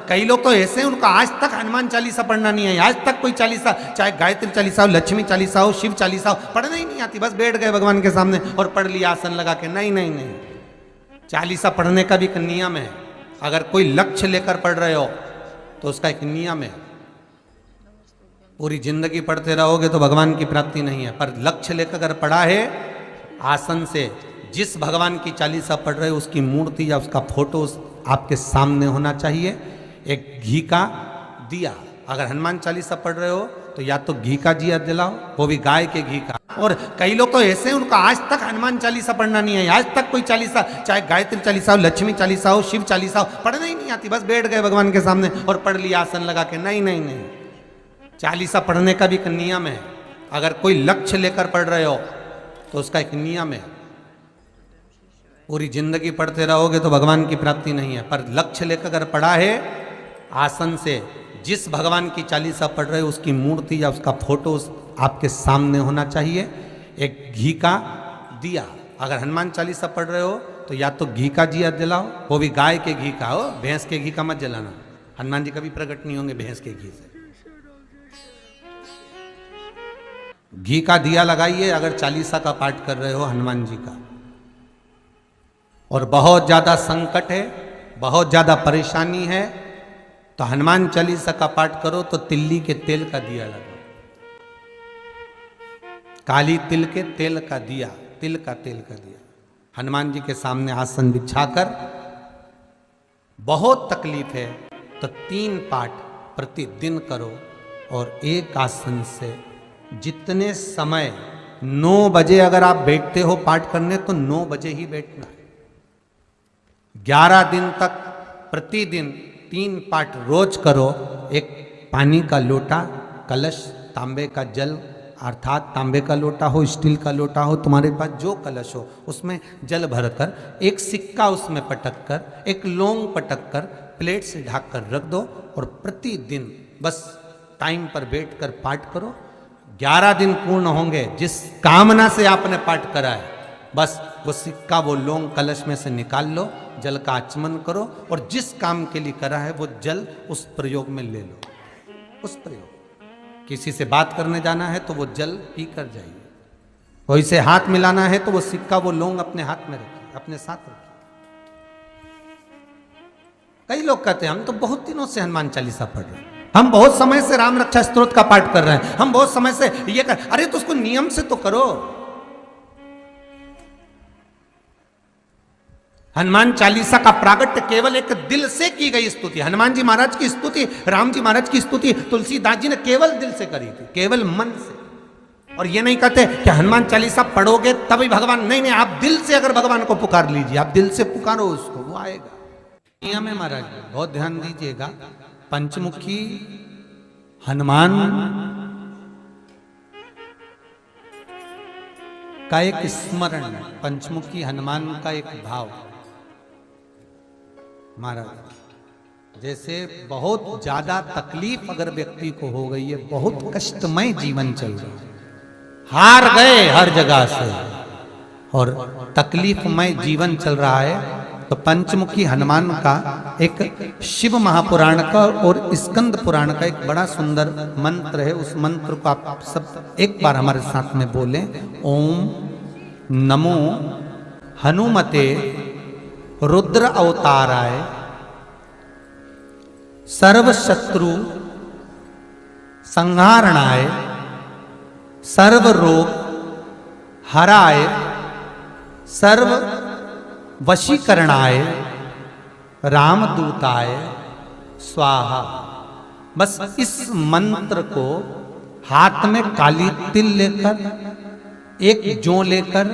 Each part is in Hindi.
कई लोग तो ऐसे हैं उनका आज तक हनुमान चालीसा पढ़ना नहीं है, आज तक कोई चालीसा, चाहे गायत्री चालीसा हो, लक्ष्मी चालीसा हो, शिव चालीसा हो, पढ़ना ही नहीं आती, बस बैठ गए भगवान के सामने और पढ़ लिया आसन लगा के। नहीं नहीं नहीं, चालीसा पढ़ने का भी एक नियम है। अगर कोई लक्ष्य लेकर पढ़ रहे हो तो उसका एक नियम है। पूरी जिंदगी पढ़ते रहोगे तो भगवान की प्राप्ति नहीं है, पर लक्ष्य लेकर अगर पढ़ा है आसन से, जिस भगवान की चालीसा पढ़ रहे हो उसकी मूर्ति या उसका फोटो आपके सामने होना चाहिए। एक घी का दिया, अगर हनुमान चालीसा पढ़ रहे हो तो या तो घी का दिया जलाओ, वो भी गाय के घी का। और कई लोग तो ऐसे हैं उनका आज तक हनुमान चालीसा पढ़ना नहीं है, आज तक कोई चालीसा, चाहे गायत्री चालीसा हो, लक्ष्मी चालीसा हो, शिव चालीसा हो, पढ़ना ही नहीं आती, बस बैठ गए भगवान के सामने और पढ़ लिया आसन लगा के। नहीं नहीं नहीं, चालीसा पढ़ने का भी एक नियम है। अगर कोई लक्ष्य लेकर पढ़ रहे हो तो उसका एक नियम है। पूरी जिंदगी पढ़ते रहोगे तो भगवान की प्राप्ति नहीं है, पर लक्ष्य लेकर अगर पढ़ा है आसन से, जिस भगवान की चालीसा पढ़ रहे हो उसकी मूर्ति या उसका फोटो आपके सामने होना चाहिए। एक घी का दिया, अगर हनुमान चालीसा पढ़ रहे हो तो या तो घी का दिया जलाओ, वो भी गाय के घी का हो, भैंस के घी का मत जलाना, हनुमान जी कभी प्रकट नहीं होंगे भैंस के घी से। घी का दिया लगाइए अगर चालीसा का पाठ कर रहे हो हनुमान जी का। और बहुत ज्यादा संकट है, बहुत ज्यादा परेशानी है तो हनुमान चालीसा का पाठ करो तो तिल्ली के तेल का दिया लगाओ, काली तिल के तेल का दिया, तिल का तेल का दिया हनुमान जी के सामने आसन बिछाकर। बहुत तकलीफ है तो 3 पाठ प्रतिदिन करो और एक आसन से जितने समय 9 बजे अगर आप बैठते हो पाठ करने तो 9 बजे ही बैठना है। 11 दिन तक प्रतिदिन 3 पाठ रोज करो। एक पानी का लोटा, कलश, तांबे का जल अर्थात तांबे का लोटा हो, स्टील का लोटा हो, तुम्हारे पास जो कलश हो उसमें जल भरकर एक सिक्का उसमें पटक कर, एक लौंग पटक कर प्लेट से ढक कर रख दो और प्रतिदिन बस टाइम पर बैठकर पाठ करो। 11 दिन पूर्ण होंगे, जिस कामना से आपने पाठ करा है बस वो सिक्का, वो लौंग कलश में से निकाल लो, जल का आचमन करो और जिस काम के लिए करा है वो जल उस प्रयोग में ले लो। उस प्रयोग, किसी से बात करने जाना है तो वो जल पी कर जाइए, कोई से हाथ मिलाना है तो वो सिक्का, वो लौंग अपने हाथ में रखिए, अपने साथ रखिए। कई लोग कहते हैं हम तो बहुत दिनों से हनुमान चालीसा पढ़ रहे हैं, हम बहुत समय से राम रक्षा स्तोत्र का पाठ कर रहे हैं, हम बहुत समय से ये कर, अरे तो उसको नियम से तो करो। हनुमान चालीसा का प्रागट्य केवल एक दिल से की गई स्तुति। हनुमान जी महाराज की स्तुति, राम जी महाराज की स्तुति तुलसीदास जी ने केवल दिल से करी थी, केवल मन से। और ये नहीं कहते कि हनुमान चालीसा पढ़ोगे तभी भगवान, नहीं नहीं, आप दिल से अगर भगवान को पुकार लीजिए, आप दिल से पुकारो उसको, वो आएगा। नियम है महाराज, बहुत ध्यान दीजिएगा। पंचमुखी हनुमान का एक स्मरण, पंचमुखी हनुमान का एक भाव। महाराज जैसे बहुत ज्यादा तकलीफ अगर व्यक्ति को हो गई है, बहुत कष्टमय जीवन चल रहा है, हार गए हर जगह से और तकलीफमय जीवन चल रहा है, तो पंचमुखी हनुमान का एक शिव महापुराण का और स्कंद पुराण का एक बड़ा सुंदर मंत्र है। उस मंत्र को आप सब एक बार हमारे साथ में बोलें। ओम नमो हनुमते रुद्र अवताराय सर्व शत्रु संहारणाय सर्व रोग हराय सर्व वशीकरणाय रामदूताय स्वाहा। बस इस मंत्र को हाथ में काली तिल लेकर, एक जौ लेकर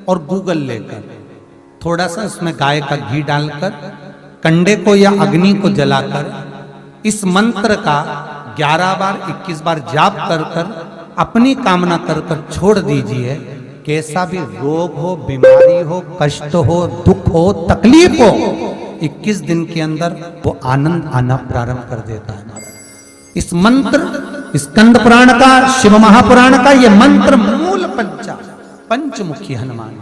और गूगल लेकर, थोड़ा सा उसमें गाय का घी डालकर, कंडे को या अग्नि को जलाकर इस मंत्र का 11 बार 21 बार जाप कर कर अपनी कामना कर कर छोड़ दीजिए। कैसा भी रोग हो, बीमारी हो, कष्ट हो, दुख हो, तकलीफ हो, 21 दिन के अंदर वो आनंद आना प्रारंभ कर देता है महाराज। इस मंत्र, स्कंद पुराण का, शिव महापुराण का ये मंत्र मूल पंचमुखी हनुमान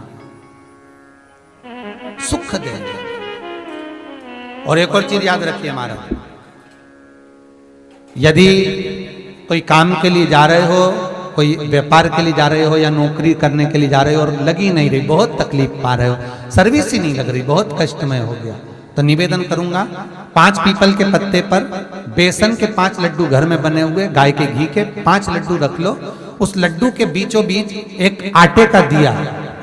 सुख देंगे। और एक और चीज याद रखिए महाराज, यदि कोई काम के लिए जा रहे हो, कोई व्यापार के लिए जा रहे हो या नौकरी करने के लिए जा रहे हो और लगी नहीं रही, बहुत तकलीफ पा रहे हो, सर्विस ही नहीं लग रही, बहुत कष्टमय हो गया, तो निवेदन करूंगा 5 पीपल के पत्ते पर बेसन के 5 लड्डू घर में बने हुए, गाय के घी के 5 लड्डू रख लो, उस लड्डू के बीचों बीच एक आटे का दिया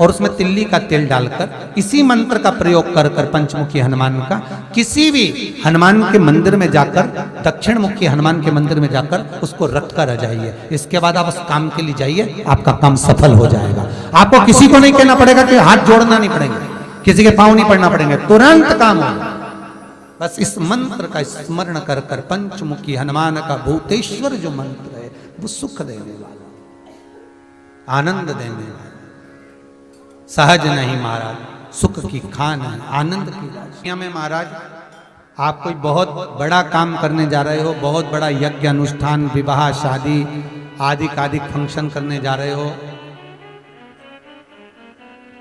और उसमें तिल्ली का तेल डालकर इसी मंत्र का प्रयोग कर कर पंचमुखी हनुमान का किसी भी हनुमान के मंदिर में जाकर, दक्षिण मुखी हनुमान के मंदिर में जाकर उसको रख कर आ जाइए। इसके बाद आप उस काम के लिए जाइए, आपका काम सफल हो जाएगा। आपको किसी को नहीं कहना पड़ेगा कि हाथ जोड़ना नहीं पड़ेंगे, किसी के पांव नहीं पड़ना पड़ेंगे, तुरंत काम होगा। बस इस मंत्र का स्मरण कर कर पंचमुखी हनुमान का भूतेश्वर जो मंत्र है वो सुख देने वाला, आनंद देने वाला, सहज नहीं महाराज, सुख की खान है, आनंद की राशियां में महाराज आप कोई बहुत बड़ा काम करने जा रहे हो, बहुत बड़ा यज्ञ अनुष्ठान, विवाह, शादी आदि आदि फंक्शन करने जा रहे हो,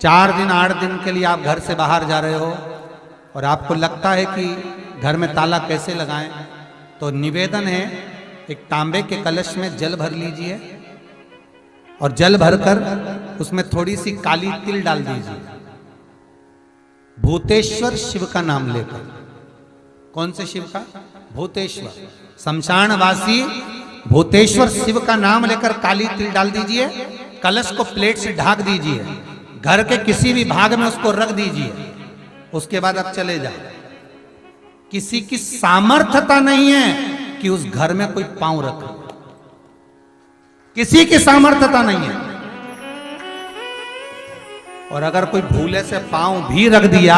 4 दिन 8 दिन के लिए आप घर से बाहर जा रहे हो और आपको लगता है कि घर में ताला कैसे लगाएं, तो निवेदन है एक तांबे के कलश में जल भर लीजिए और जल भरकर उसमें थोड़ी सी काली तिल डाल दीजिए, भूतेश्वर शिव का नाम लेकर। कौन से शिव का? भूतेश्वर, शमशानवासी भूतेश्वर शिव का नाम लेकर काली तिल डाल दीजिए, कलश को प्लेट से ढक दीजिए, घर के किसी भी भाग में उसको रख दीजिए, उसके बाद आप चले जाओ। किसी की सामर्थ्यता नहीं है कि उस घर में कोई पांव रखे, किसी की सामर्थ्यता नहीं है। और अगर कोई भूले से पांव भी रख दिया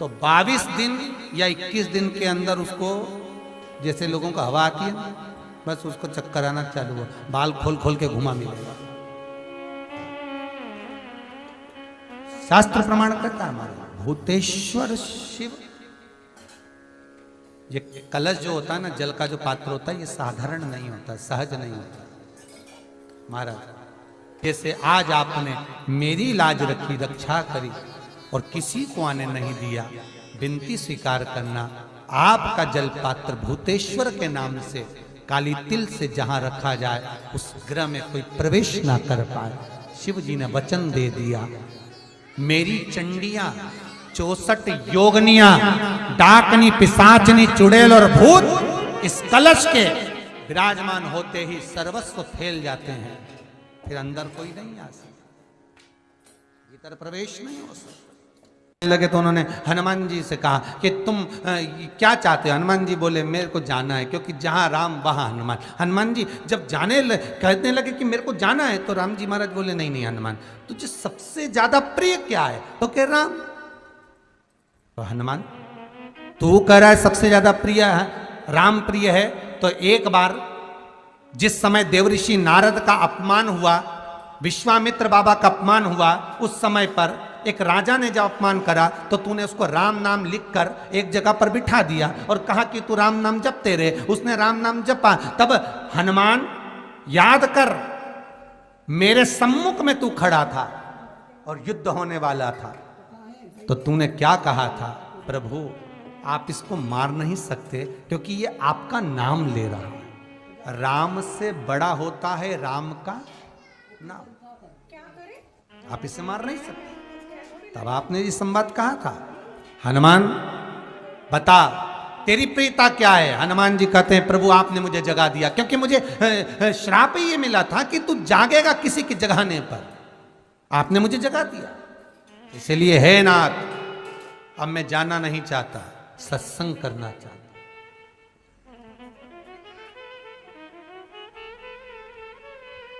तो 22 दिन या 21 दिन के अंदर उसको, जैसे लोगों को हवा आती है ना, बस उसको चक्कर आना चालू हो, बाल खोल खोल के घुमा मिलेगा। शास्त्र प्रमाण करता है हमारा भूतेश्वर शिव। ये कलश जो होता है ना, जल का जो पात्र होता है, ये साधारण नहीं होता, सहज नहीं होता महाराज। जैसे आज आपने मेरी लाज रखी, रक्षा करी और किसी को आने नहीं दिया, विनती स्वीकार करना। आपका जल पात्र भूतेश्वर के नाम से काली तिल से जहां रखा जाए उस गृह में कोई प्रवेश ना कर पाए। शिव जी ने वचन दे दिया, मेरी चंडियां 64 योगनियां, डाकनी, पिशाचनी, चुड़ैल और भूत इस कलश के विराजमान होते ही सर्वस्व फैल जाते हैं, फिर अंदर कोई नहीं आ सकता, भीतर प्रवेश नहीं हो सकता। लगे तो उन्होंने हनुमान जी से कहा कि तुम क्या चाहते हो? हनुमान जी बोले मेरे को जाना है, क्योंकि जहां राम वहां हनुमान। हनुमान जी जब कहने लगे कि मेरे को जाना है, तो राम जी महाराज बोले नहीं नहीं हनुमान, तुझे सबसे ज्यादा प्रिय क्या है? तो कह राम। तो हनुमान तू कह रहा है सबसे ज्यादा प्रिय है, राम प्रिय है, तो एक बार जिस समय देवऋषि नारद का अपमान हुआ, विश्वामित्र बाबा का अपमान हुआ, उस समय पर एक राजा ने जब अपमान करा तो तूने उसको राम नाम लिखकर एक जगह पर बिठा दिया और कहा कि तू राम नाम जपते रहे। उसने राम नाम जपा। तब हनुमान याद कर, मेरे सम्मुख में तू खड़ा था और युद्ध होने वाला था, तो तूने क्या कहा था? प्रभु आप इसको मार नहीं सकते क्योंकि ये आपका नाम ले रहा है। राम से बड़ा होता है राम का नाम, आप इसे मार नहीं सकते। तब आपने ये संवाद कहा था, हनुमान बता तेरी प्रियता क्या है? हनुमान जी कहते हैं प्रभु आपने मुझे जगा दिया, क्योंकि मुझे श्राप ही ये मिला था कि तू जागेगा किसी के जगाने पर, आपने मुझे जगा दिया, इसलिए है नाथ अब मैं जाना नहीं चाहता, सत्संग करना चाहता।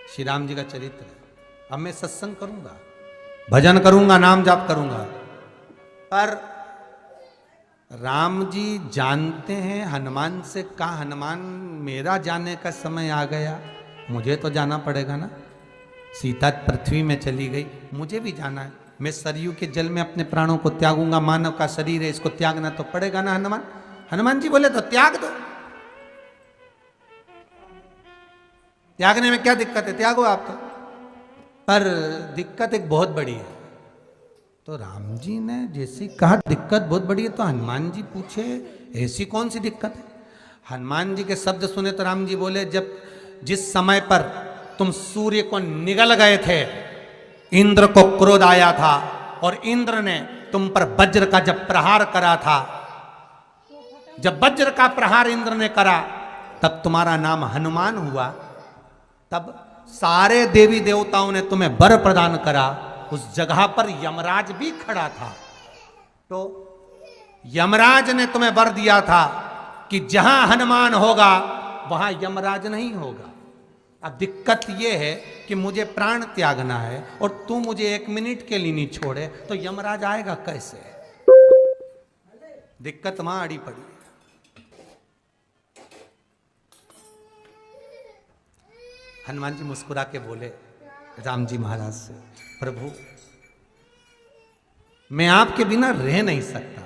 श्री राम जी का चरित्र है। अब मैं सत्संग करूंगा, भजन करूंगा, नाम जाप करूंगा, पर राम जी जानते हैं हनुमान से कहा, हनुमान मेरा जाने का समय आ गया, मुझे तो जाना पड़ेगा ना। सीता पृथ्वी में चली गई, मुझे भी जाना है, मैं सरयू के जल में अपने प्राणों को त्यागूंगा, मानव का शरीर है इसको त्यागना तो पड़ेगा ना हनुमान। हनुमान जी बोले तो त्याग दो, त्यागने में क्या दिक्कत है, त्यागो आप तो। पर दिक्कत एक बहुत बड़ी है। तो राम जी ने जैसे कहा दिक्कत बहुत बड़ी है, तो हनुमान जी पूछे ऐसी कौन सी दिक्कत है? हनुमान जी के शब्द सुने तो राम जी बोले, जब जिस समय पर तुम सूर्य को निगल गए थे, इंद्र को क्रोध आया था और इंद्र ने तुम पर वज्र का जब प्रहार करा था, जब वज्र का प्रहार इंद्र ने करा तब तुम्हारा नाम हनुमान हुआ। तब सारे देवी देवताओं ने तुम्हें वर प्रदान करा। उस जगह पर यमराज भी खड़ा था, तो यमराज ने तुम्हें वर दिया था कि जहां हनुमान होगा वहां यमराज नहीं होगा। अब दिक्कत यह है कि मुझे प्राण त्यागना है और तू मुझे 1 मिनट के लिए नहीं छोड़े, तो यमराज आएगा कैसे? दिक्कत वहां अड़ी पड़ी। हनुमान जी मुस्कुरा के बोले राम जी महाराज से, प्रभु मैं आपके बिना रह नहीं सकता।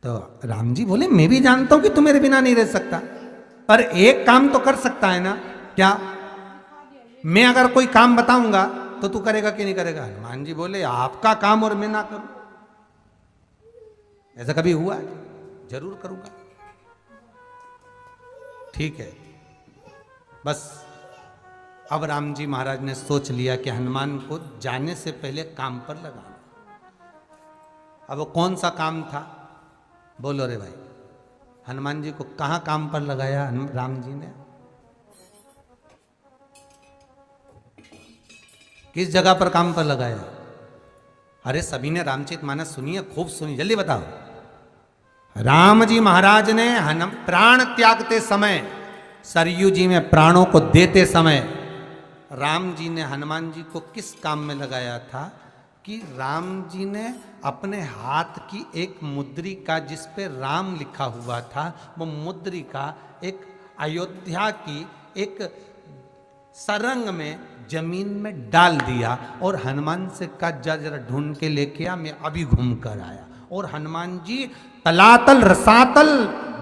तो राम जी बोले, मैं भी जानता हूं कि तू मेरे बिना नहीं रह सकता, पर एक काम तो कर सकता है ना। क्या? मैं अगर कोई काम बताऊंगा तो तू करेगा कि नहीं करेगा? हनुमान जी बोले, आपका काम और मैं ना करूं, ऐसा कभी हुआ है? जरूर करूंगा। ठीक है। बस अब राम जी महाराज ने सोच लिया कि हनुमान को जाने से पहले काम पर लगाना। अब वो कौन सा काम था? बोलो रे भाई। हनुमान जी को कहां काम पर लगाया राम जी ने? किस जगह पर काम पर लगाया? अरे सभी ने रामचरितमानस सुनी है, खूब सुनी, जल्दी बताओ। राम जी महाराज ने प्राण त्यागते समय, सरयू जी में प्राणों को देते समय, राम जी ने हनुमान जी को किस काम में लगाया था? कि राम जी ने अपने हाथ की एक मुद्रिका जिस पे राम लिखा हुआ था, वो मुद्रिका एक अयोध्या की एक सरंग में जमीन में डाल दिया और हनुमान से कहा, जा जरा ढूंढ के लेके आ, मैं अभी घूम कर आया। और हनुमान जी तलातल रसातल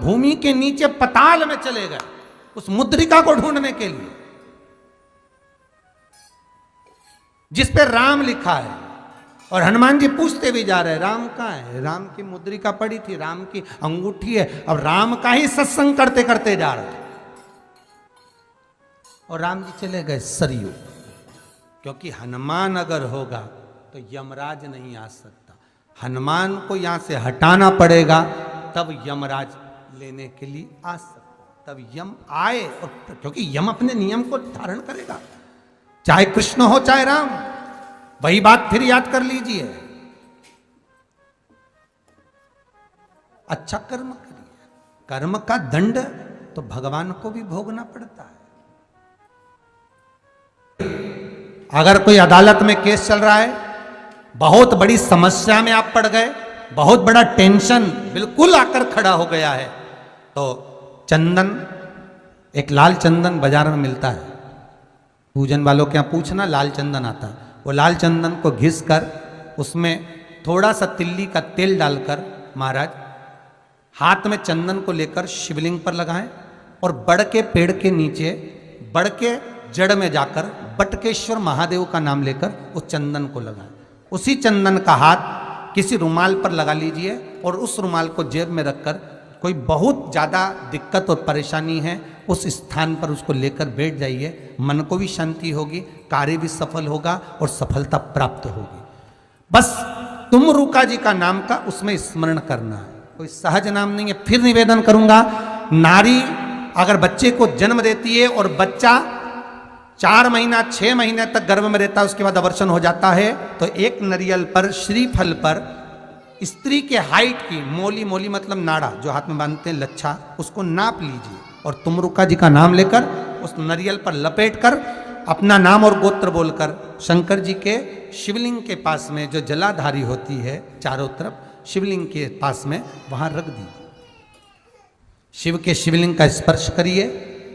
भूमि के नीचे पताल में चले गए उस मुद्रिका को ढूंढने के लिए जिस पे राम लिखा है। और हनुमान जी पूछते भी जा रहे, राम कहाँ है? राम की मुद्रिका पड़ी थी, राम की अंगूठी है। अब राम का ही सत्संग करते करते जा रहे, और राम जी चले गए सरयू, क्योंकि हनुमान अगर होगा तो यमराज नहीं आ सकता। हनुमान को यहां से हटाना पड़ेगा, तब यमराज लेने के लिए आ सकता। तब यम आए, और क्योंकि यम अपने नियम को धारण करेगा, चाहे कृष्ण हो चाहे राम। वही बात फिर याद कर लीजिए, अच्छा कर्म करिए, कर्म का दंड तो भगवान को भी भोगना पड़ता है। अगर कोई अदालत में केस चल रहा है, बहुत बड़ी समस्या में आप पड़ गए, बहुत बड़ा टेंशन बिल्कुल आकर खड़ा हो गया है, तो चंदन, एक लाल चंदन बाजार में मिलता है, पूजन वालों के यहाँ पूछना, लाल चंदन आता है। वो लाल चंदन को घिस कर उसमें थोड़ा सा तिल्ली का तेल डालकर महाराज हाथ में चंदन को लेकर शिवलिंग पर लगाएं और बड़ के पेड़ के नीचे, बड़ के जड़ में जाकर बटकेश्वर महादेव का नाम लेकर उस चंदन को लगाएं। उसी चंदन का हाथ किसी रुमाल पर लगा लीजिए और उस रुमाल को जेब में रखकर, कोई बहुत ज़्यादा दिक्कत और परेशानी है उस स्थान पर उसको लेकर बैठ जाइए। मन को भी शांति होगी, कार्य भी सफल होगा और सफलता प्राप्त होगी। बस तुमरुका जी का नाम का उसमें स्मरण करना है, कोई सहज नाम नहीं है। फिर निवेदन करूंगा, नारी अगर बच्चे को जन्म देती है और बच्चा 4 महीना 6 महीने तक गर्भ में रहता है, उसके बाद अवर्षण हो जाता है, तो एक नारियल पर, श्रीफल पर स्त्री के हाइट की, मोली, मोली मतलब नाड़ा जो हाथ में बांधते हैं, लच्छा, उसको नाप लीजिए और तुमरुका जी का नाम लेकर उस नारियल पर लपेट कर अपना नाम और गोत्र बोलकर शंकर जी के शिवलिंग के पास में, जो जलाधारी होती है चारों तरफ, शिवलिंग के पास में वहां रख दीजिए। शिव के शिवलिंग का स्पर्श करिए,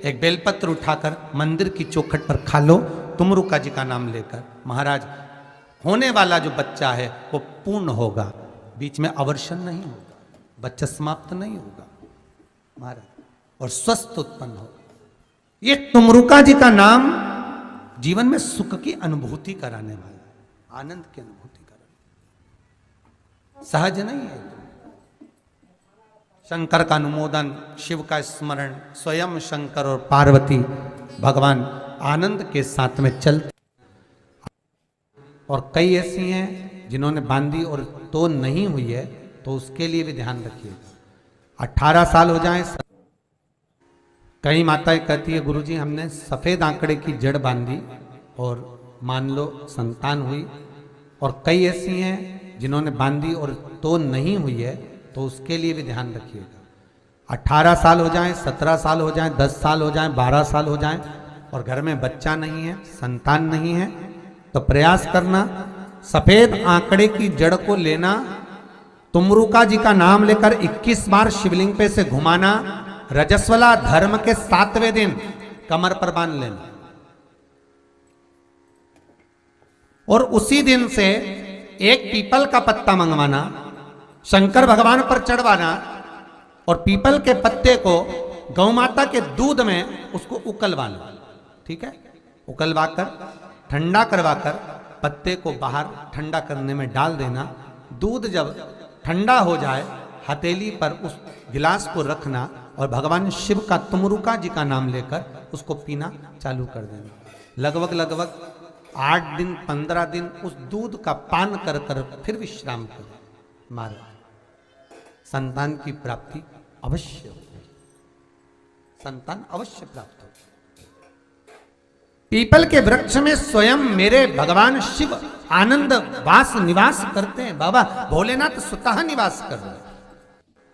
एक बेलपत्र उठाकर मंदिर की चौखट पर खा लो, तुमरुका जी का नाम लेकर। महाराज, होने वाला जो बच्चा है वो पूर्ण होगा, बीच में अवर्षण नहीं होगा, बच्चा समाप्त नहीं होगा महाराज, और स्वस्थ उत्पन्न होगा। ये तुमरुका जी का नाम जीवन में सुख की अनुभूति कराने वाला है, आनंद की अनुभूति कराने, सहज नहीं है। शंकर का अनुमोदन, शिव का स्मरण, स्वयं शंकर और पार्वती भगवान आनंद के साथ में चलते। और कई ऐसी हैं जिन्होंने बांधी और तो नहीं हुई है, तो उसके लिए भी ध्यान रखिए। 18 साल हो जाए। कई माताएं कहती है गुरुजी हमने सफेद आंकड़े की जड़ बांधी और मान लो संतान हुई। और कई ऐसी हैं जिन्होंने बांधी और तो नहीं हुई है, तो उसके लिए भी ध्यान रखिएगा। 18 साल हो जाएं, 17 साल हो जाएं, 10 साल हो जाएं, 12 साल हो जाएं और घर में बच्चा नहीं है, संतान नहीं है, तो प्रयास करना सफेद आंकड़े की जड़ को लेना, तुमरुका जी का नाम लेकर 21 बार शिवलिंग पे से घुमाना, रजस्वला धर्म के 7वें दिन कमर पर बांध लेना और उसी दिन से एक पीपल का पत्ता मंगवाना, शंकर भगवान पर चढ़वाना और पीपल के पत्ते को गौ माता के दूध में उसको उकलवाना। ठीक है, उकलवाकर ठंडा करवाकर पत्ते को बाहर ठंडा करने में डाल देना। दूध जब ठंडा हो जाए हथेली पर उस गिलास को रखना और भगवान शिव का तुमरुका जी का नाम लेकर उसको पीना चालू कर देना। लगभग 8 दिन 15 दिन उस दूध का पान कर कर फिर विश्राम करें। महाराज संतान की प्राप्ति अवश्य हो, संतान अवश्य प्राप्त हो। पीपल के वृक्ष में स्वयं मेरे भगवान शिव आनंद वास निवास करते हैं। बाबा भोलेनाथ स्वतः निवास कर रहे हैं।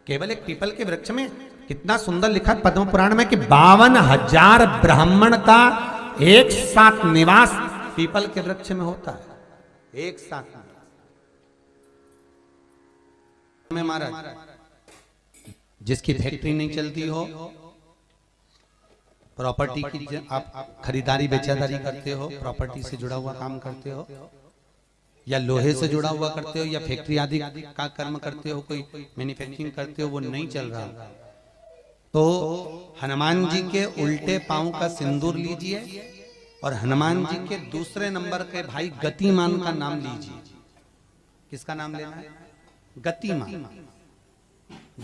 केवल एक पीपल के वृक्ष में कितना सुंदर लिखा है पद्म पुराण में कि 52,000 ब्राह्मण का एक साथ निवास पीपल के वृक्ष में होता है। एक साथ में महाराज जिसकी फैक्ट्री नहीं चलती हो, प्रॉपर्टी की आप खरीदारी बेचादारी करते हो, प्रॉपर्टी से जुड़ा हुआ काम करते हो या लोहे से जुड़ा हुआ करते हो या फैक्ट्री आदि का कर्म करते हो, कोई मैन्युफैक्चरिंग करते हो, वो नहीं चल रहा, तो हनुमान जी के उल्टे पांव का सिंदूर लीजिए और हनुमान जी के दूसरे नंबर के भाई गतिमान का नाम लीजिए। किसका नाम लेना है? गतिमान।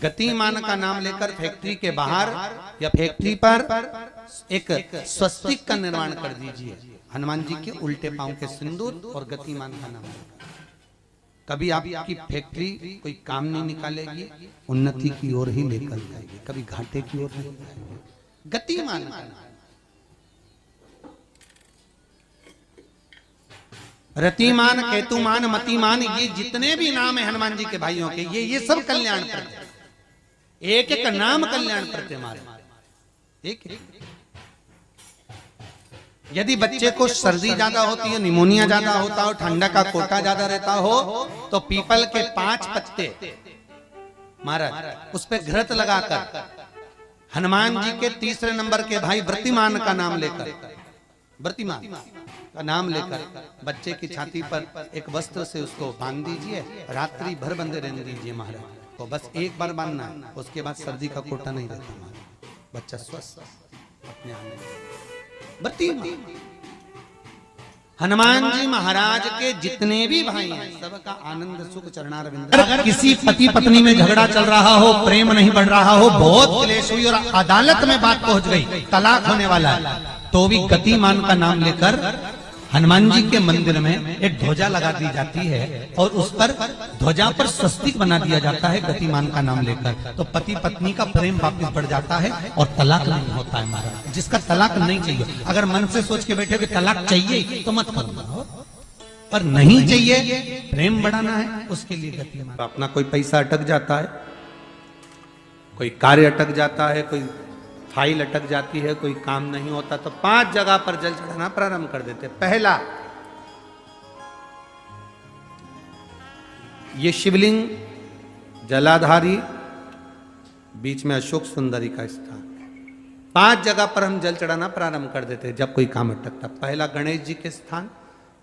गतिमान का नाम लेकर फैक्ट्री के बाहर या फैक्ट्री पर एक स्वस्तिक का निर्माण कर दीजिए। हनुमान जी के उल्टे पांव के सिंदूर और गतिमान का नाम। कभी आपकी फैक्ट्री कोई काम नहीं निकालेगी, उन्नति की ओर ही लेकर जाएगी, कभी घाटे की ओर नहीं जाएगी। गतिमान का नाम। रतिमान, केतुमान, मतिमान, ये जितने भी नाम है हनुमान जी के भाइयों के, ये सब कल्याण प्रद। एक एक नाम कल्याण प्रद हमारे। एक यदि बच्चे को सर्दी ज्यादा होती है, निमोनिया ज्यादा होता हो, ठंडा का कोटा ज्यादा रहता हो, तो पीपल के 5 पत्ते महाराज उस पे घृत लगाकर हनुमान जी के तीसरे नंबर के भाई व्रतिमान का नाम लेकर, व्रतिमान का नाम लेकर बच्चे की छाती पर एक वस्त्र से उसको बांध दीजिए, रात्रि भर बंधे रहने दीजिए महाराज। तो बस एक बार बांधना है, उसके बाद सर्दी का कोटा नहीं रहता महाराज, बच्चा स्वस्थ अपने आप में। हनुमान जी महाराज के जितने भी भाई हैं सबका आनंद सुख चरणारविंद। अगर किसी पति पत्नी में झगड़ा चल रहा हो, प्रेम नहीं बढ़ रहा हो, बहुत क्लेश हुई और अदालत में बात पहुंच गई, तलाक होने वाला है, तो भी गतिमान का नाम लेकर हनुमान जी के मंदिर में एक ध्वजा लगा दी जाती है और उस पर ध्वजा पर स्वस्तिक बना दिया जाता है गतिमान का नाम लेकर। तो पति पत्नी का प्रेम वापस बढ़ जाता है और तलाक नहीं होता है महाराज। जिसका तलाक नहीं चाहिए, अगर मन से सोच के बैठे कि तलाक चाहिए तो मत करो, पर नहीं चाहिए, प्रेम बढ़ाना है, उसके लिए गतिमान। अपना कोई पैसा अटक जाता है, कोई कार्य अटक जाता है, कोई फाइल अटक जाती है, कोई काम नहीं होता, तो 5 जगह पर जल चढ़ाना प्रारंभ कर देते। पहला, ये शिवलिंग जलाधारी, बीच में अशोक सुंदरी का स्थान, 5 जगह पर हम जल चढ़ाना प्रारंभ कर देते जब कोई काम अटकता। पहला गणेश जी के स्थान,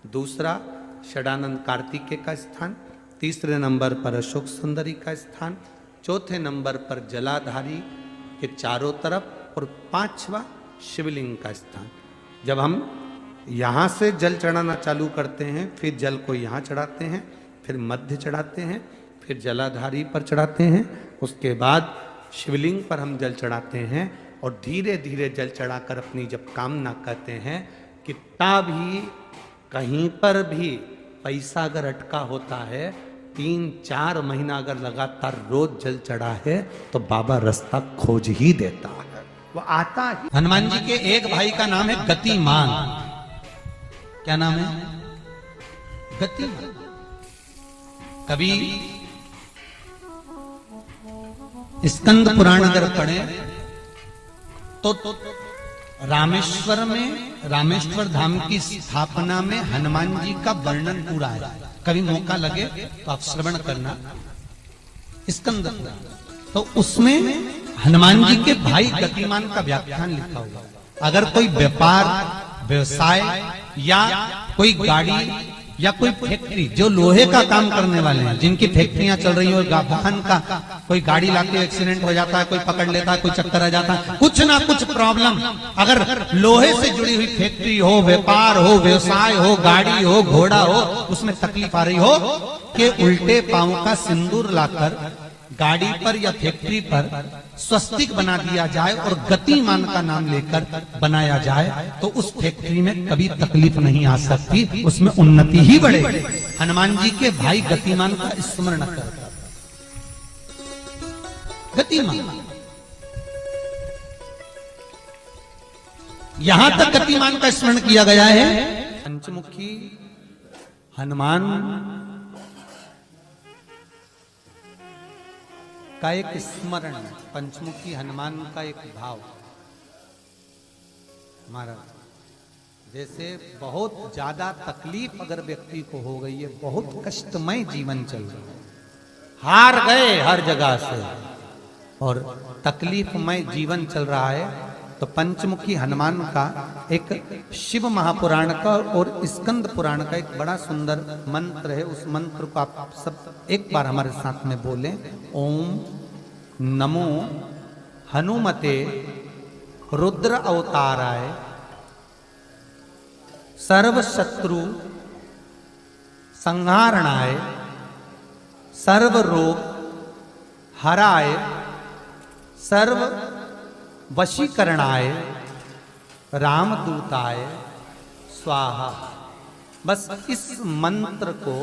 दूसरा षडानंद कार्तिकेय का स्थान, तीसरे नंबर पर अशोक सुंदरी का स्थान, चौथे नंबर पर जलाधारी के चारों तरफ और 5वां शिवलिंग का स्थान। जब हम यहाँ से जल चढ़ाना चालू करते हैं, फिर जल को यहाँ चढ़ाते हैं, फिर मध्य चढ़ाते हैं, फिर जलाधारी पर चढ़ाते हैं, उसके बाद शिवलिंग पर हम जल चढ़ाते हैं और धीरे धीरे जल चढ़ाकर अपनी जब कामना करते हैं, कितना भी कहीं पर भी पैसा अगर अटका होता है, 3-4 महीना अगर लगातार रोज जल चढ़ा है तो बाबा रास्ता खोज ही देता है, वो आता ही। हनुमान जी के एक भाई का नाम है गतिमान। क्या नाम है? गतिमान। कभी स्कंद पुराण अगर पढ़े तो रामेश्वर में, रामेश्वर धाम की स्थापना में हनुमान जी का वर्णन पूरा है। कभी मौका लगे तो आप श्रवण करना स्कंद पुराण, तो उसमें हनुमान जी के भाई गतिमान का व्याख्यान लिखा हुआ। अगर कोई व्यापार व्यवसाय या कोई गाड़ी या कोई फैक्ट्री, जो लोहे का काम करने वाले हैं, जिनकी फैक्ट्रियां चल रही हो, वाहन का कोई गाड़ी लाके एक्सीडेंट हो जाता है, कोई पकड़ लेता है, कोई चक्कर आ जाता है, कुछ ना कुछ प्रॉब्लम, अगर लोहे से जुड़ी हुई फैक्ट्री हो, व्यापार हो, व्यवसाय हो, गाड़ी हो, घोड़ा हो, उसमें तकलीफ आ रही हो कि उल्टे पांव का सिंदूर लाकर गाड़ी पर या फैक्ट्री पर स्वस्तिक बना दिया जाए और गतिमान का नाम लेकर बनाया जाए, तो उस फैक्ट्री में कभी तकलीफ नहीं आ सकती, उसमें उन्नति ही बढ़ेगी। हनुमान जी के भाई गतिमान का स्मरण कर, गतिमान, यहां तक गतिमान का स्मरण किया गया है। पंचमुखी हनुमान का एक स्मरण, पंचमुखी हनुमान का एक भाव। महाराज, जैसे बहुत ज्यादा तकलीफ अगर व्यक्ति को हो गई है, बहुत कष्टमय जीवन चल रहा है, हार गए हर जगह से और तकलीफमय जीवन चल रहा है, तो पंचमुखी हनुमान का एक शिव महापुराण का और स्कंद पुराण का एक बड़ा सुंदर मंत्र है। उस मंत्र को आप सब एक बार हमारे साथ में बोलें। ओम नमो हनुमते रुद्र अवताराय सर्व शत्रु संहारणाय सर्व रोग हराय सर्व वशीकरणाय रामदूताय स्वाहा। बस इस मंत्र को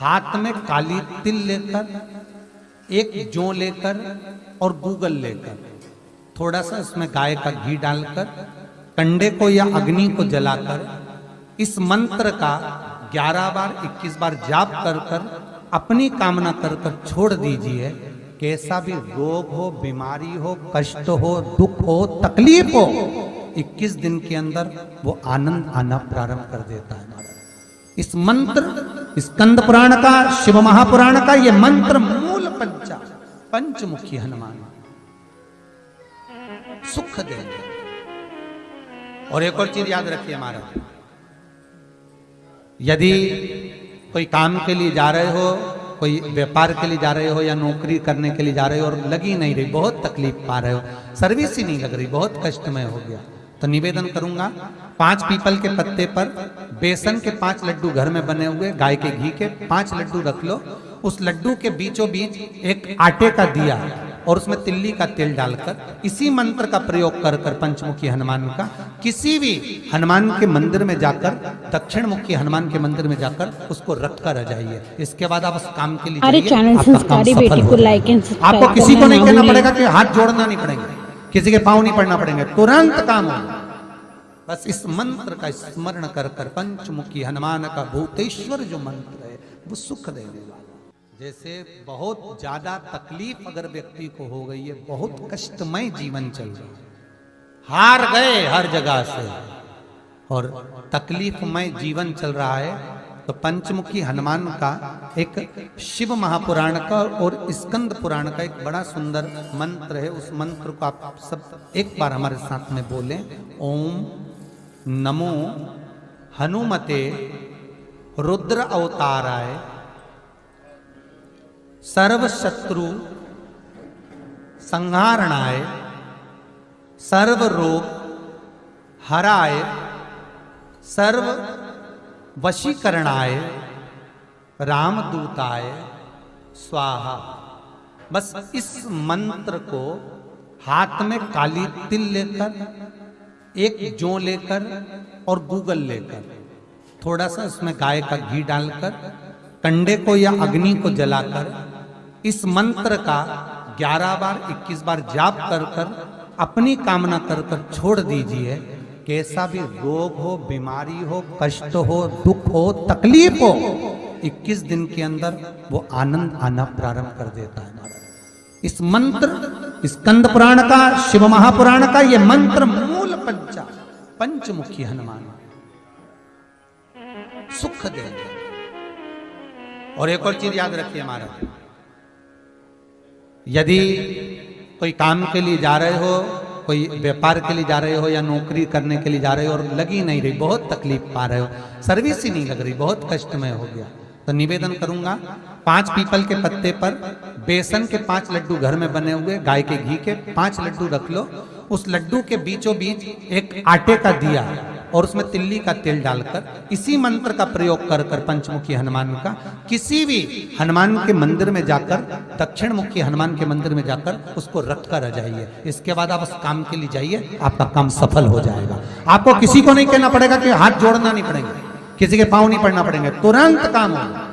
हाथ में काली तिल लेकर, एक जौ लेकर और गूगल लेकर, थोड़ा सा इसमें गाय का घी डालकर, कंडे को या अग्नि को जलाकर इस मंत्र का 11 बार 21 बार जाप कर कर अपनी कामना कर कर छोड़ दीजिए। कैसा भी रोग हो, बीमारी हो, कष्ट हो, दुख हो, तकलीफ हो, 21 दिन के अंदर वो आनंद आना प्रारंभ कर देता है। इस मंत्र स्कंद पुराण का, शिव महापुराण का ये मंत्र मूल पंचमुखी हनुमान सुख देंगे। और एक और चीज याद रखिए महाराज, यदि कोई काम के लिए जा रहे हो, कोई व्यापार के लिए जा रहे हो या नौकरी करने के लिए जा रहे हो और लगी नहीं रही, बहुत तकलीफ पा रहे हो, सर्विस ही नहीं लग रही, बहुत कष्टमय हो गया, तो निवेदन करूंगा 5 पीपल के पत्ते पर बेसन के 5 लड्डू घर में बने हुए, गाय के घी के 5 लड्डू रख लो। उस लड्डू के बीचों बीच एक आटे का दिया और उसमें तिल्ली का तेल डालकर इसी मंत्र का प्रयोग कर कर पंचमुखी हनुमान का किसी भी हनुमान के मंदिर में जाकर, दक्षिण मुखी हनुमान के मंदिर में जाकर उसको रख कर आ जाइए। इसके बाद आप उस काम के लिए आपको किसी को नहीं कहना पड़ेगा कि हाथ जोड़ना नहीं पड़ेंगे, किसी के पांव नहीं पड़ना पड़ेंगे, तुरंत काम होगा। बस इस मंत्र का स्मरण कर कर पंचमुखी हनुमान का भूतेश्वर जो मंत्र है वो सुख देने वाला। जैसे बहुत ज्यादा तकलीफ अगर व्यक्ति को हो गई है, बहुत कष्टमय जीवन चल रहा है, हार गए हर जगह से और तकलीफमय जीवन चल रहा है, तो पंचमुखी हनुमान का एक शिव महापुराण का और स्कंद पुराण का एक बड़ा सुंदर मंत्र है। उस मंत्र को आप सब एक बार हमारे साथ में बोलें। ओम नमो हनुमते रुद्र अवताराय सर्व शत्रु संहारणाय सर्व रोग हराय सर्व वशीकरणाय रामदूताय स्वाहा। बस इस मंत्र को हाथ में काली तिल लेकर, एक जौ लेकर और गूगल लेकर, थोड़ा सा उसमें गाय का घी डालकर, कंडे को या अग्नि को जलाकर इस मंत्र का 11 बार 21 बार जाप कर कर अपनी कामना कर कर छोड़ दीजिए। कैसा भी रोग हो, बीमारी हो, कष्ट हो, दुख हो, तकलीफ हो, 21 दिन के अंदर वो आनंद आना प्रारंभ कर देता है महाराज। इस मंत्र, स्कंद पुराण का, शिव महापुराण का ये मंत्र मूल पंचमुखी हनुमान सुख देंगे। और एक और चीज याद रखिए महाराज, यदि कोई काम के लिए जा रहे हो, कोई व्यापार के लिए जा रहे हो या नौकरी करने के लिए जा रहे हो और लगी नहीं रही, बहुत तकलीफ पा रहे हो, सर्विस ही नहीं लग रही, बहुत कष्टमय हो गया, तो निवेदन करूंगा 5 पीपल के पत्ते पर बेसन के 5 लड्डू घर में बने हुए, गाय के घी के 5 लड्डू रख लो। उस लड्डू के बीचों बीच एक आटे का दिया और उसमें तिल्ली का तेल डालकर इसी मंत्र का प्रयोग कर कर पंचमुखी हनुमान का किसी भी हनुमान के मंदिर में जाकर, दक्षिण मुखी हनुमान के मंदिर में जाकर उसको रख कर आ जाइए। इसके बाद आप उस काम के लिए जाइए, आपका काम सफल हो जाएगा। आपको किसी को नहीं कहना पड़ेगा कि हाथ जोड़ना नहीं पड़ेगा, किसी के पांव नहीं पड़ना पड़ेंगे, तुरंत काम होगा।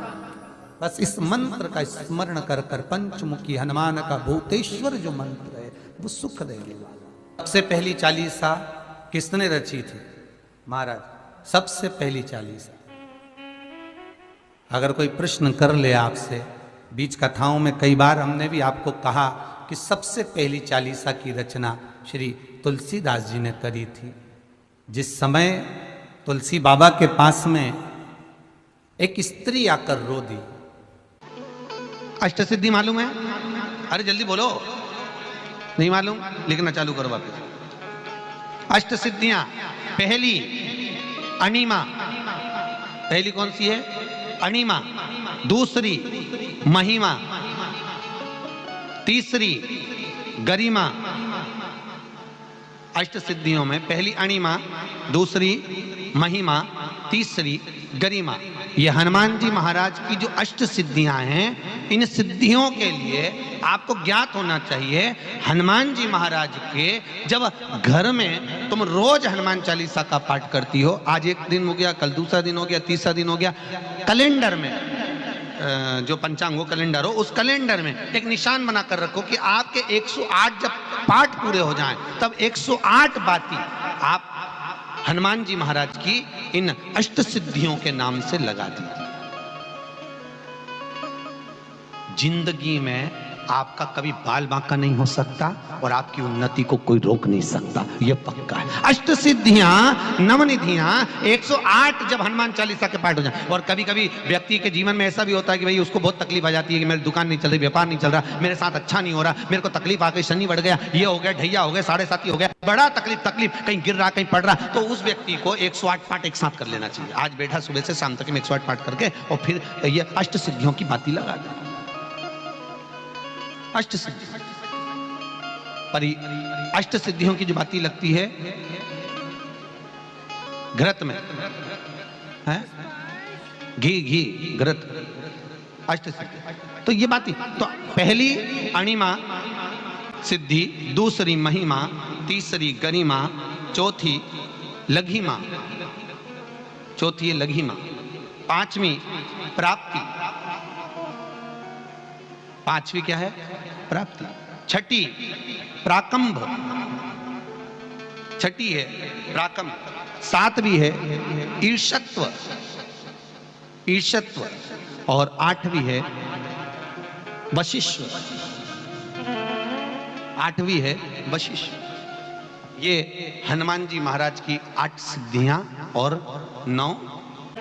बस इस मंत्र का स्मरण कर कर पंचमुखी हनुमान का भूतेश्वर जो मंत्र है वो सुख देने वाला। सबसे पहली चालीसा किसने रची थी महाराज? सबसे पहली चालीसा। अगर कोई प्रश्न कर ले आपसे, बीच कथाओं में कई बार हमने भी आपको कहा कि सबसे पहली चालीसा की रचना श्री तुलसीदास जी ने करी थी। जिस समय तुलसी बाबा के पास में एक स्त्री आकर रो दी। अष्टसिद्धि मालूम है? अरे जल्दी बोलो, नहीं मालूम? लिखना चालू करो वापस। अष्टसिद्धियां, पहली अणिमा, पहली कौन सी है? अणिमा। दूसरी महिमा, तीसरी गरिमा। अष्टसिद्धियों में पहली अणिमा, दूसरी महिमा, तीसरी गरिमा। ये हनुमान जी महाराज की जो अष्ट सिद्धियां हैं, इन सिद्धियों के लिए आपको ज्ञात होना चाहिए, हनुमान जी महाराज के जब घर में तुम रोज हनुमान चालीसा का पाठ करती हो, आज एक दिन हो गया, कल दूसरा दिन हो गया, तीसरा दिन हो गया, कैलेंडर में जो पंचांगो कैलेंडर हो, उस कैलेंडर में एक निशान बनाकर रखो कि आपके 108 जब पाठ पूरे हो जाएं, तब 108 बाती आप हनुमान जी महाराज की इन अष्ट सिद्धियों के नाम से लगा दीजिए। जिंदगी में आपका कभी बाल बांका नहीं हो सकता और आपकी उन्नति को कोई रोक नहीं सकता, यह पक्का है। अष्ट सिद्धियां, नवनिधियां, 108 जब हनुमान चालीसा के पाठ हो जाए। और कभी कभी व्यक्ति के जीवन में ऐसा भी होता है कि भाई उसको बहुत तकलीफ आ जाती है कि मेरी दुकान नहीं चल रही, व्यापार नहीं चल रहा, मेरे साथ अच्छा नहीं हो रहा, मेरे को तकलीफ आ गई, शनि बढ़ गया, ये हो गया, ढैया हो गया, 7.5 हो गया, बड़ा तकलीफ, कहीं गिर रहा, कहीं पड़ रहा, तो उस व्यक्ति को 108 पाठ एक साथ कर लेना चाहिए। आज बैठा सुबह से शाम तक 108 पाठ करके और फिर ये अष्ट सिद्धियों की बाती लगा दे। अष्ट सिद्धि पर अष्ट सिद्धियों की जो बाती लगती है घृत में है, घी घृत, अष्ट सिद्धि। तो ये बाती, तो पहली अणिमा सिद्धि, दूसरी महिमा, तीसरी गरिमा, चौथी लघिमा, चौथी है लघिमा, पांचवी प्राप्ति, पांचवी क्या है? प्राप्ति। छठी प्राकंभ, छठी है प्राकंभ। सातवीं है ईर्षत्व, ईर्षत्व। और आठवीं है वशिष्ठ, आठवीं है वशिष्ठ। ये हनुमान जी महाराज की 8 सिद्धियां और 9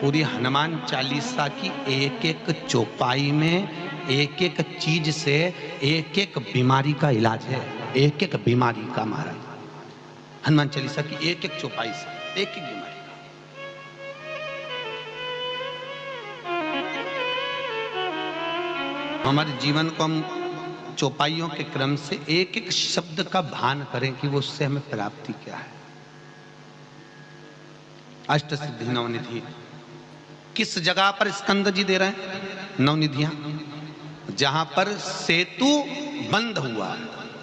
पूरी हनुमान चालीसा की एक एक चौपाई में एक एक चीज से एक एक बीमारी का इलाज है, एक एक बीमारी का महाराज हनुमान चालीसा की एक एक चौपाई से एक एक बीमारी का। हमारे जीवन को हम चौपाइयों के क्रम से एक एक शब्द का भान करें कि वो उससे हमें प्राप्ति क्या है। अष्ट सिद्धि नवनिधि किस जगह पर स्कंद जी दे रहे हैं? नवनिधियां जहां पर सेतु बंद हुआ,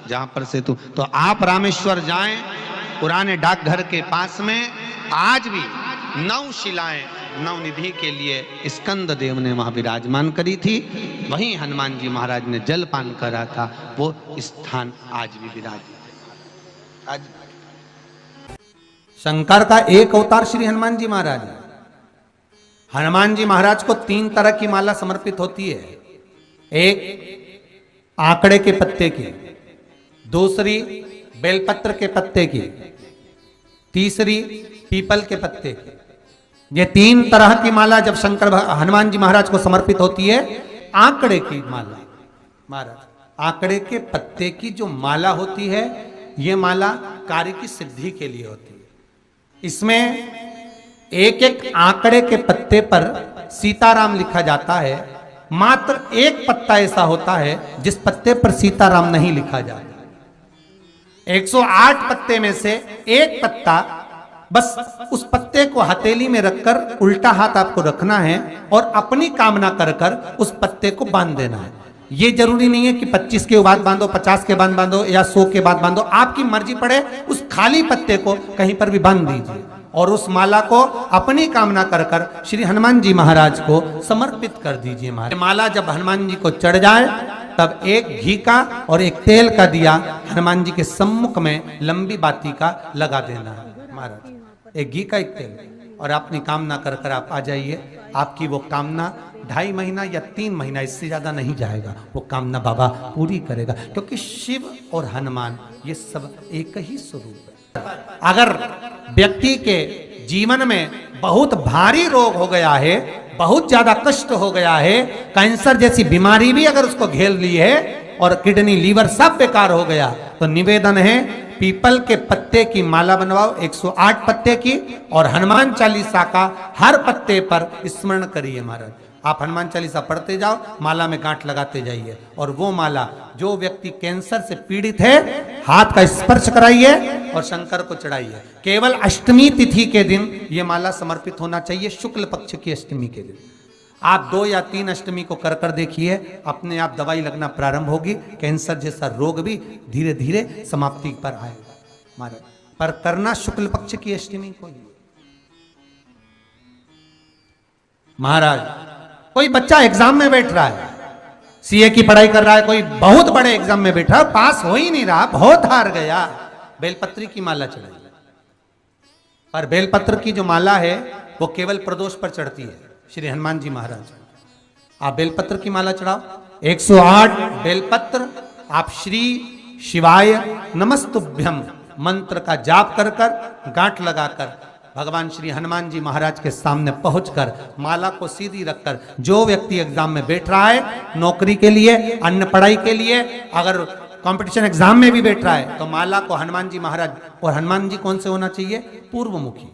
जहां पर सेतु, तो आप रामेश्वर जाएं, पुराने डाकघर के पास में आज भी 9 शिलाएं नवनिधि के लिए स्कंद देव ने वहां विराजमान करी थी। वहीं हनुमान जी महाराज ने जलपान करा था, वो स्थान आज भी विराज। आज शंकर का एक अवतार श्री हनुमान जी महाराज है। हनुमान जी महाराज को 3 तरह की माला समर्पित होती है। एक आंकड़े के पत्ते की, दूसरी बेलपत्र के पत्ते की, तीसरी पीपल के पत्ते की। ये 3 तरह की माला जब शंकर हनुमान जी महाराज को समर्पित होती है। आंकड़े की माला, महाराज आंकड़े के पत्ते की जो माला होती है, ये माला कार्य की सिद्धि के लिए होती है। इसमें एक एक आंकड़े के पत्ते पर सीताराम लिखा जाता है। मात्र एक पत्ता ऐसा होता है जिस पत्ते पर सीताराम नहीं लिखा जाता। 108 पत्ते में से एक पत्ता, बस उस पत्ते को हथेली में रखकर उल्टा हाथ आपको रखना है और अपनी कामना कर कर उस पत्ते को बांध देना है। ये जरूरी नहीं है कि 25 के बाद बांधो, 50 के बाद बांधो या 100 के बाद बांधो, आपकी मर्जी पड़े। उस खाली पत्ते को कहीं पर भी बांध दीजिए और उस माला को अपनी कामना कर कर श्री हनुमान जी महाराज को समर्पित कर दीजिए। माला जब हनुमान जी को चढ़ जाए तब एक घी का और एक तेल का दिया हनुमान जी के सम्मुख में लंबी बाती का लगा देना है महाराज। एक घी का, एक तेल, और अपनी कामना कर कर आप आ जाइए। आपकी वो कामना 2.5 महीना या 3 महीना, इससे ज्यादा नहीं जाएगा, वो कामना बाबा पूरी करेगा। क्योंकि शिव और हनुमान ये सब एक ही स्वरूप है। अगर व्यक्ति के जीवन में बहुत भारी रोग हो गया है, बहुत ज्यादा कष्ट हो गया है, कैंसर जैसी बीमारी भी अगर उसको घेर ली है और किडनी लीवर सब बेकार हो गया, तो निवेदन है पीपल के पत्ते की माला बनवाओ, 108 पत्ते की, और हनुमान चालीसा का हर पत्ते पर स्मरण करिए महाराज। आप हनुमान चालीसा पढ़ते जाओ, माला में गांठ लगाते जाइए, और वो माला जो व्यक्ति कैंसर से पीड़ित है हाथ का स्पर्श कराइए और शंकर को चढ़ाइए। केवल अष्टमी तिथि के दिन ये माला समर्पित होना चाहिए, शुक्ल पक्ष की अष्टमी के दिन। आप 2 या 3 अष्टमी को कर कर देखिए, अपने आप दवाई लगना प्रारंभ होगी। कैंसर जैसा रोग भी धीरे धीरे समाप्ति पर आएगा महाराज। पर करना शुक्ल पक्ष की अष्टमी को ही। महाराज कोई बच्चा एग्जाम में बैठ रहा है, सीए की पढ़ाई कर रहा है, कोई बहुत बड़े एग्जाम में बैठा, पास हो ही नहीं रहा, बहुत हार गया, बेलपत्री की माला चढ़ाई। पर बेलपत्र की जो माला है वो केवल प्रदोष पर चढ़ती है श्री हनुमान जी महाराज। आप बेलपत्र की माला चढ़ाओ, 108 बेलपत्र आप श्री शिवाय नमस्तुभ्यम मंत्र का जाप कर कर गांठ लगाकर भगवान श्री हनुमान जी महाराज के सामने पहुंचकर माला को सीधी रखकर, जो व्यक्ति एग्जाम में बैठ रहा है, नौकरी के लिए, अन्य पढ़ाई के लिए, अगर कंपटीशन एग्जाम में भी बैठ रहा है, तो माला को हनुमान जी महाराज, और हनुमान जी कौन से होना चाहिए? पूर्वमुखी।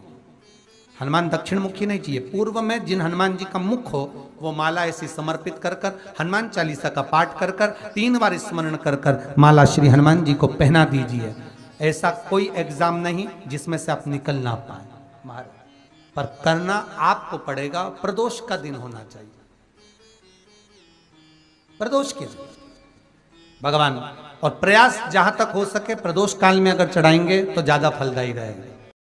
हनुमान दक्षिण मुखी नहीं चाहिए, पूर्व में जिन हनुमान जी का मुख हो वो माला ऐसी समर्पित कर कर हनुमान चालीसा का पाठ कर कर 3 बार स्मरण कर कर माला श्री हनुमान जी को पहना दीजिए। ऐसा कोई एग्जाम नहीं जिसमें से आप निकल ना पाए महाराज, पर करना आपको पड़ेगा। प्रदोष का दिन होना चाहिए, प्रदोष के दिन भगवान, और प्रयास जहां तक हो सके प्रदोष काल में अगर चढ़ाएंगे तो ज्यादा फलदायी रहेगा।